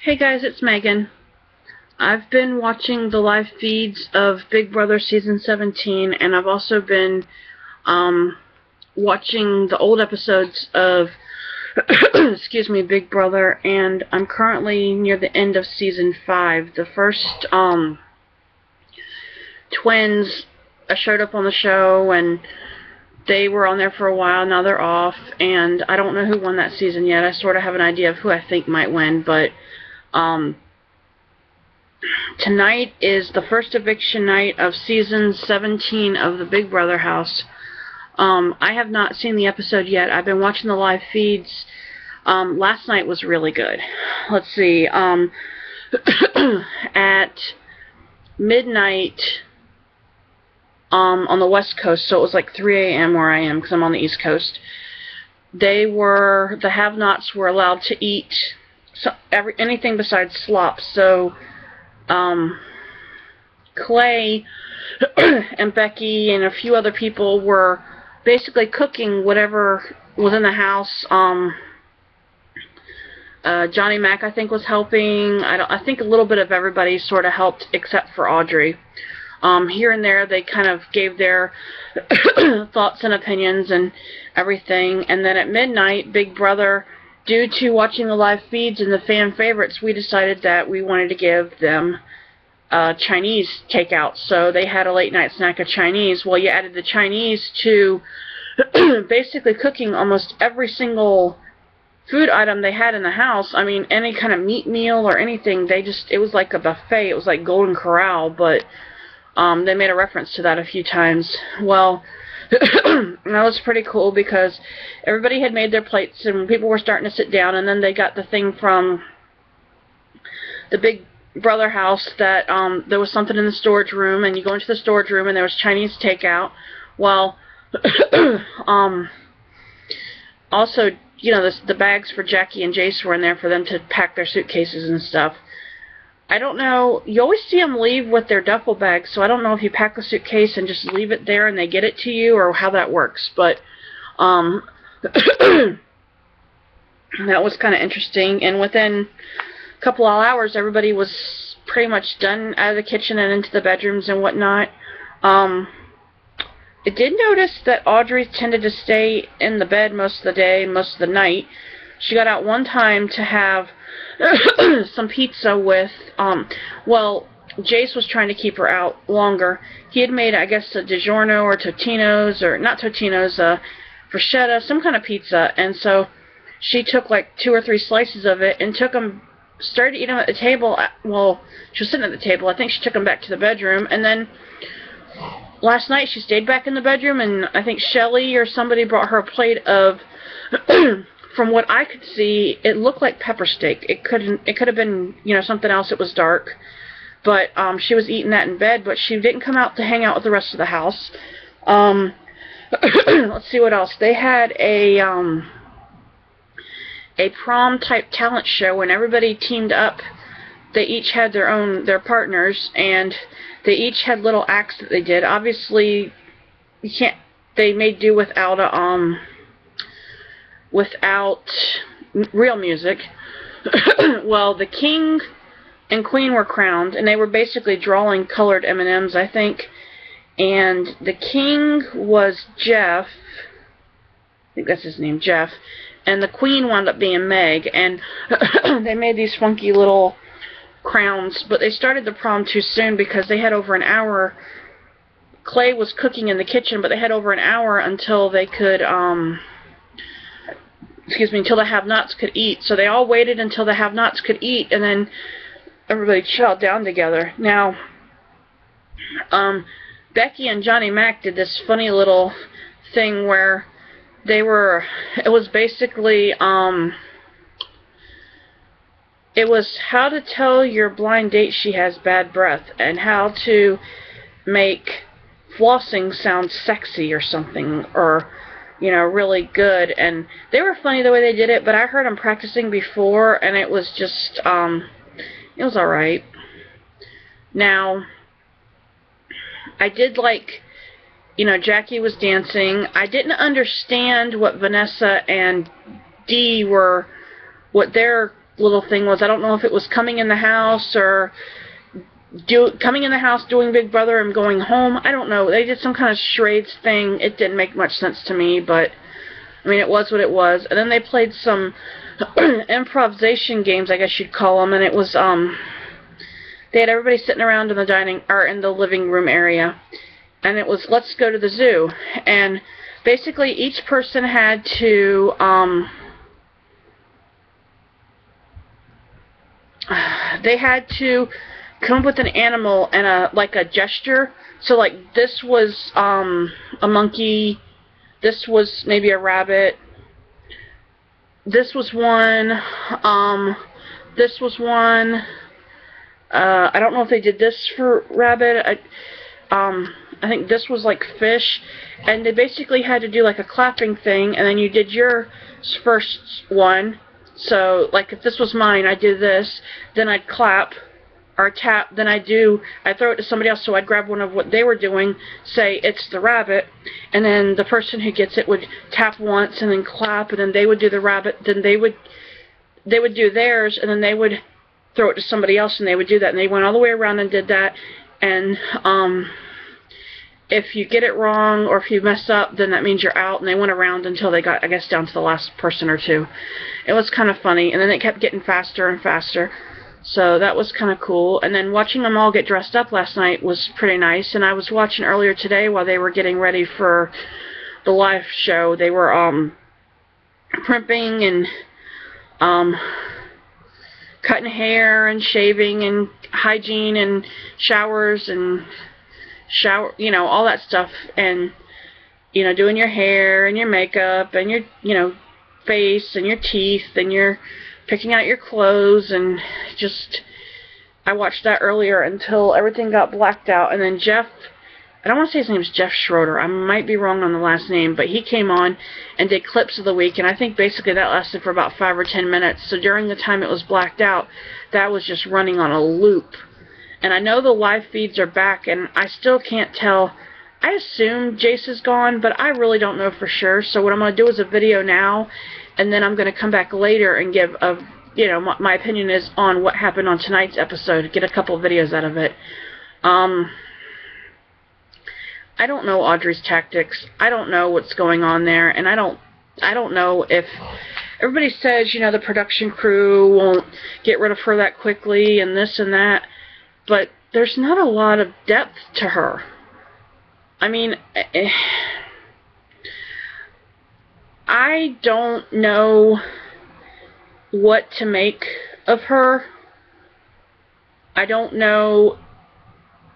Hey guys, it's Megan. I've been watching the live feeds of Big Brother Season 17, and I've also been watching the old episodes of excuse me, Big Brother, and I'm currently near the end of Season 5. The first twins showed up on the show, and they were on there for a while. Now they're off, and I don't know who won that season yet. I sort of have an idea of who I think might win, but tonight is the first eviction night of Season 17 of the Big Brother house. I have not seen the episode yet. I've been watching the live feeds. Last night was really good. Let's see. At midnight on the West Coast, so it was like 3 a.m. where I am because I'm on the East Coast. The have-nots were allowed to eat anything besides slop. So Clay and Becky and a few other people were basically cooking whatever was in the house. Johnny Mac, I think, was helping. I think a little bit of everybody sort of helped except for Audrey. Here and there they kind of gave their thoughts and opinions and everything. And then at midnight, Big Brother, due to watching the live feeds and the fan favorites, we decided that we wanted to give them Chinese takeout. So they had a late night snack of Chinese. Well, you added the Chinese to basically cooking almost every single food item they had in the house. I mean, any kind of meat meal or anything, it was like a buffet. It was like Golden Corral, but they made a reference to that a few times. Well, that was pretty cool because everybody had made their plates and people were starting to sit down, and then they got the thing from the Big Brother house that there was something in the storage room, and you go into the storage room and there was Chinese takeout. Well, also, you know, the bags for Jackie and Jace were in there for them to pack their suitcases and stuff. I don't know, you always see them leave with their duffel bags, so I don't know if you pack a suitcase and just leave it there and they get it to you, or how that works, but that was kind of interesting. And within a couple of hours, everybody was pretty much done out of the kitchen and into the bedrooms and whatnot. I did notice that Audrey tended to stay in the bed most of the day, most of the night. She got out one time to have some pizza with, well, Jace was trying to keep her out longer. He had made, I guess, a DiGiorno or Totino's, or not Totino's, bruschetta, some kind of pizza, and so she took like 2 or 3 slices of it and started eating them at the table. Well, she was sitting at the table. I think she took them back to the bedroom, and then last night she stayed back in the bedroom, and I think Shelly or somebody brought her a plate of from what I could see, it looked like pepper steak. It could have been, you know, something else. It was dark, but she was eating that in bed. But she didn't come out to hang out with the rest of the house. Let's see what else. They had a prom type talent show, and everybody teamed up. They each had their partners, and they each had little acts that they did. Obviously, they made do without real music. Well, the king and queen were crowned, and they were basically drawing colored M&Ms, I think. And the king was Jeff. I think that's his name, Jeff. And the queen wound up being Meg. And they made these funky little crowns, but they started the prom too soon because they had over an hour. Clay was cooking in the kitchen, but they had over an hour until they could, until the have-nots could eat. So they all waited until the have-nots could eat, and then everybody chowed down together. Now, Becky and Johnny Mac did this funny little thing where it was basically, it was how to tell your blind date she has bad breath, and how to make flossing sound sexy or something, or, you know, really good. And they were funny the way they did it, but I heard them practicing before, and it was just, it was alright. Now, I did like, you know, Jackie was dancing. I didn't understand what Vanessa and Dee what their little thing was. I don't know if it was coming in the house or coming in the house, doing Big Brother, and going home. I don't know. They did some kind of charades thing. It didn't make much sense to me, but I mean, it was what it was. And then they played some improvisation games, I guess you'd call them, and it was they had everybody sitting around in the living room area, and it was, let's go to the zoo. And basically each person had to they had to come up with an animal and a gesture. So like this was a monkey, this was maybe a rabbit, this was one, this was one. I don't know if they did this for rabbit. I think this was like fish, and they basically had to do like a clapping thing, and then you did your first one. So like if this was mine, I'd do this, then I'd clap or tap, then I'd throw it to somebody else, so I'd grab one of what they were doing, say it's the rabbit, and then the person who gets it would tap once and then clap, and then they would do the rabbit, then they would do theirs, and then they would throw it to somebody else, and they would do that, and they went all the way around and did that. And if you get it wrong or if you mess up, then that means you're out. And they went around until they got, I guess, down to the last person or two. It was kind of funny, and then it kept getting faster and faster, so that was kind of cool. And then watching them all get dressed up last night was pretty nice. And I was watching earlier today while they were getting ready for the live show. They were primping and cutting hair and shaving and hygiene and showers and all that stuff, and doing your hair and your makeup and your face and your teeth, and you're picking out your clothes, and just I watched that earlier until everything got blacked out. And then Jeff, I don't want to say his name is Jeff Schroeder, I might be wrong on the last name, but he came on and did clips of the week, and I think basically that lasted for about 5 or 10 minutes. So during the time it was blacked out, that was just running on a loop. And I know the live feeds are back, and I still can't tell. I assume Jace is gone, but I really don't know for sure. So what I'm going to do is a video now, and then I'm going to come back later and give my opinion is on what happened on tonight's episode, get a couple of videos out of it. I don't know Audrey's tactics. I don't know what's going on there, and I don't know if everybody says, the production crew won't get rid of her that quickly and this and that, but there's not a lot of depth to her. I mean, I don't know what to make of her. I don't know.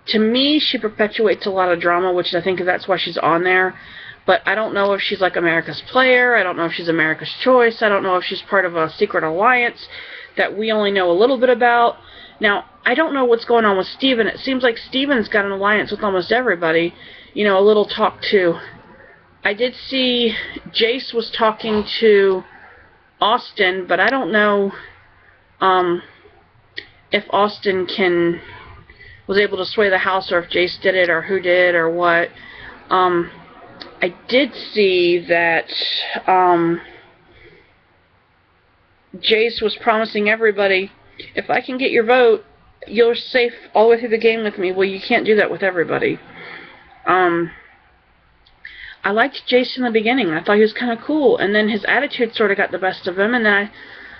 To me, she perpetuates a lot of drama, which I think that's why she's on there. But I don't know if she's like America's Player. I don't know if she's America's Choice. I don't know if she's part of a secret alliance that we only know a little bit about. Now, I don't know what's going on with Steven. It seems like Steven's got an alliance with almost everybody. A little talk too. I did see Jace was talking to Austin, but I don't know if Austin was able to sway the house, or if Jace did it, or who did, or what. I did see that Jace was promising everybody, if I can get your vote, you're safe all the way through the game with me. Well, you can't do that with everybody. I liked Jace in the beginning. I thought he was kind of cool, and then his attitude sort of got the best of him, and then I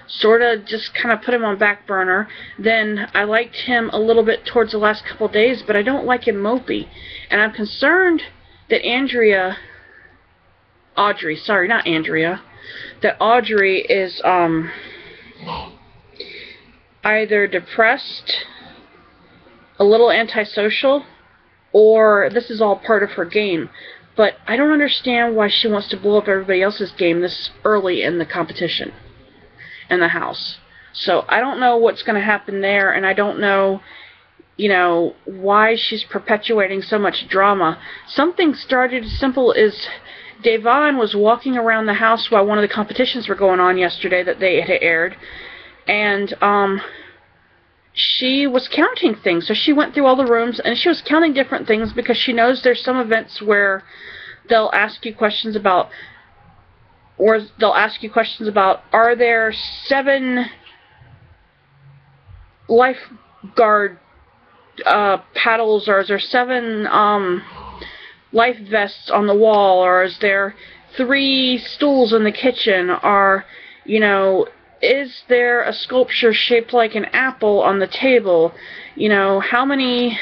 sort of just kind of put him on back burner. Then I liked him a little bit towards the last couple of days, but I don't like him mopey. And I'm concerned that Audrey is either depressed, a little antisocial, or this is all part of her game. But I don't understand why she wants to blow up everybody else's game this early in the competition in the house. So I don't know what's going to happen there, and I don't know, why she's perpetuating so much drama. Something started as simple as Devon was walking around the house while one of the competitions were going on yesterday that they had aired, and she was counting things. So she went through all the rooms, and she was counting different things because she knows there's some events where they'll ask you questions about, are there 7 lifeguard paddles, or is there 7 life vests on the wall, or is there 3 stools in the kitchen, or, you know, is there a sculpture shaped like an apple on the table? You know, how many,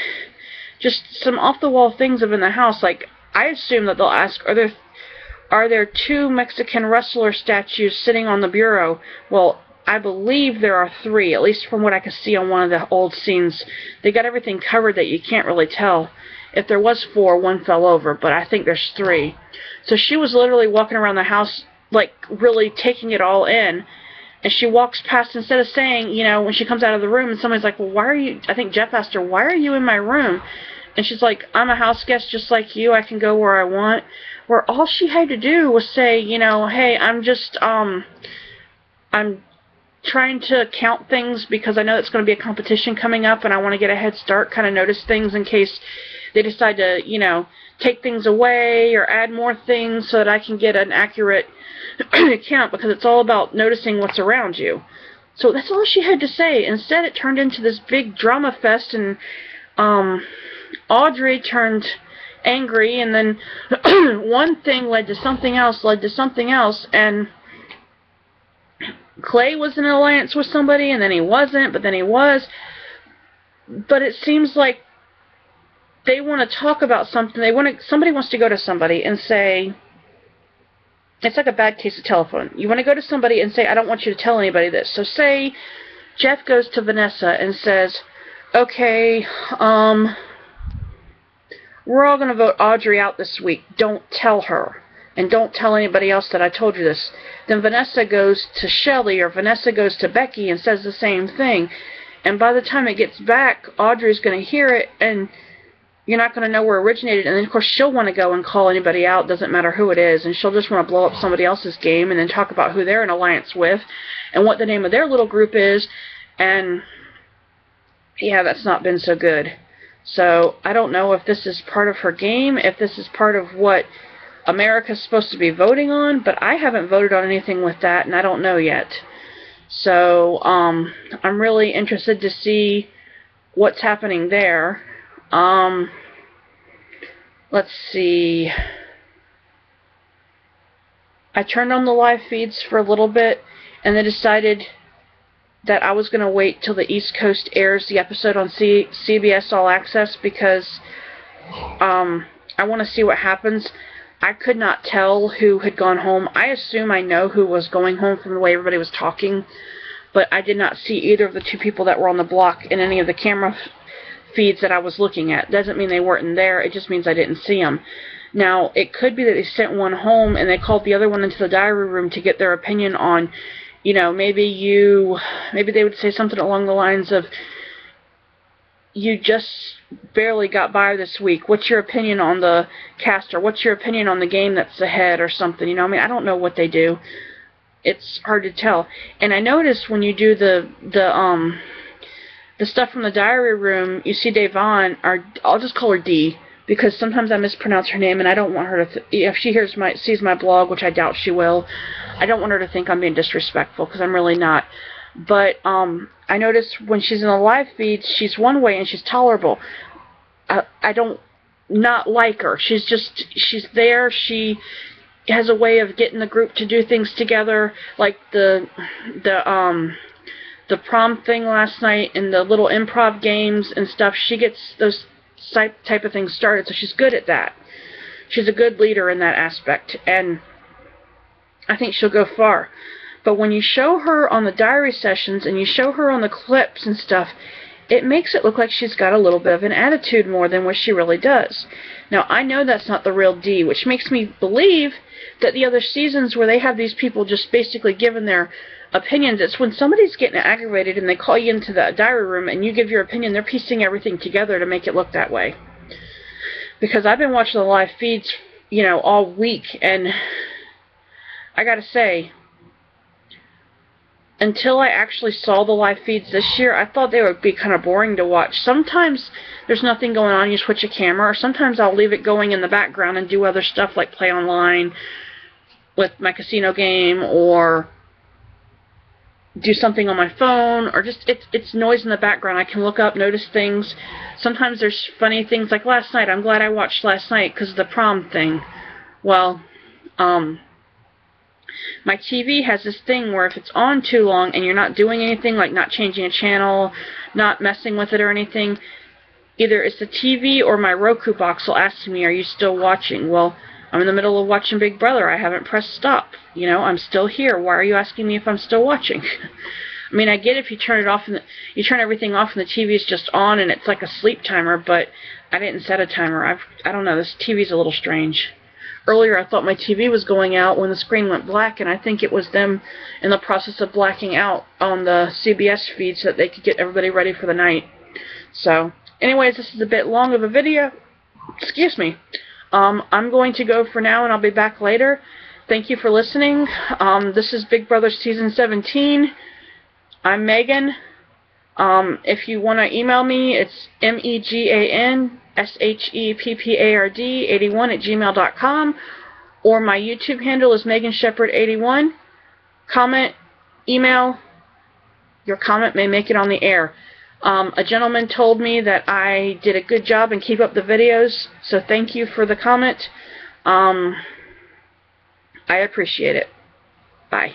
just some off-the-wall things in the house. Like, I assume that they'll ask, are there 2 Mexican wrestler statues sitting on the bureau? Well, I believe there are 3, at least from what I could see on one of the old scenes. They got everything covered that you can't really tell. If there was 4, 1 fell over, but I think there's 3. So she was literally walking around the house, like, really taking it all in. And she walks past, instead of saying, you know, when she comes out of the room, and somebody's like, well, why are you, I think Jeff asked her, why are you in my room? And she's like, I'm a house guest just like you, I can go where I want. Where all she had to do was say, you know, hey, I'm just, I'm trying to count things because I know it's going to be a competition coming up and I want to get a head start, kind of notice things in case they decide to, you know, take things away or add more things so that I can get an accurate count, because it's all about noticing what's around you. So that's all she had to say. Instead, it turned into this big drama fest, and Audrey turned angry, and then one thing led to something else, and Clay was in an alliance with somebody, and then he wasn't, but then he was. But it seems like they want to talk about something. Somebody wants to go to somebody and say, it's like a bad case of telephone. You want to go to somebody and say, I don't want you to tell anybody this. So say Jeff goes to Vanessa and says, okay, we're all going to vote Audrey out this week. Don't tell her. And don't tell anybody else that I told you this. Then Vanessa goes to Shelly, or Vanessa goes to Becky and says the same thing. And by the time it gets back, Audrey's going to hear it, and you're not going to know where it originated. And then, of course, she'll want to go and call anybody out, doesn't matter who it is, and she'll just want to blow up somebody else's game and then talk about who they're in alliance with and what the name of their little group is. And, yeah, that's not been so good. So I don't know if this is part of her game, if this is part of what America's supposed to be voting on, but I haven't voted on anything with that, and I don't know yet. So I'm really interested to see what's happening there. Let's see. I turned on the live feeds for a little bit and then decided that I was going to wait till the East Coast airs the episode on CBS All Access, because I want to see what happens. I could not tell who had gone home. I assume I know who was going home from the way everybody was talking, but I did not see either of the 2 people that were on the block in any of the camera feeds that I was looking at. Doesn't mean they weren't there, it just means I didn't see them. Now, it could be that they sent one home and they called the other one into the diary room to get their opinion on, you know, maybe they would say something along the lines of, you just barely got by this week. What's your opinion on the cast, or what's your opinion on the game that's ahead, or something? You know, I mean, I don't know what they do. It's hard to tell. And I noticed when you do the stuff from the diary room, you see Devon, or I'll just call her Dee, because sometimes I mispronounce her name, and I don't want her to, if she sees my blog, which I doubt she will, I don't want her to think I'm being disrespectful, because I'm really not. But I noticed when she's in the live feeds, she's one way and she's tolerable. I don't not like her. She's there. She has a way of getting the group to do things together, like the prom thing last night and the little improv games and stuff. She gets those type of things started, so she's good at that. She's a good leader in that aspect, and I think she'll go far. But when you show her on the diary sessions and you show her on the clips and stuff, it makes it look like she's got a little bit of an attitude more than what she really does. Now, I know that's not the real Dee, which makes me believe that the other seasons where they have these people just basically giving their opinions, it's when somebody's getting aggravated and they call you into the diary room and you give your opinion, they're piecing everything together to make it look that way. Because I've been watching the live feeds, you know, all week, and I gotta say, until I actually saw the live feeds this year, I thought they would be kind of boring to watch. Sometimes there's nothing going on, you switch a camera, or sometimes I'll leave it going in the background and do other stuff like play online with my casino game, or do something on my phone, or just it's noise in the background. I can look up, notice things. Sometimes there's funny things, like last night. I'm glad I watched last night because of the prom thing. Well, my TV has this thing where if it's on too long and you're not doing anything, like not changing a channel, not messing with it or anything, either it's the TV or my Roku box will ask me, are you still watching? Well, I'm in the middle of watching Big Brother. I haven't pressed stop. You know, I'm still here. Why are you asking me if I'm still watching? I mean, I get if you turn it off and you turn everything off and the TV is just on and it's like a sleep timer, but I didn't set a timer. I don't know. This TV's a little strange. Earlier, I thought my TV was going out when the screen went black, and I think it was them in the process of blacking out on the CBS feed so that they could get everybody ready for the night. So, anyways, this is a bit long of a video. Excuse me. I'm going to go for now, and I'll be back later. Thank you for listening. This is Big Brother Season 17. I'm Megan. If you want to email me, it's meganSheppard81@gmail.com, or my YouTube handle is megansheppard81. Comment, email. Your comment may make it on the air. A gentleman told me that I did a good job and keep up the videos, so thank you for the comment. I appreciate it. Bye.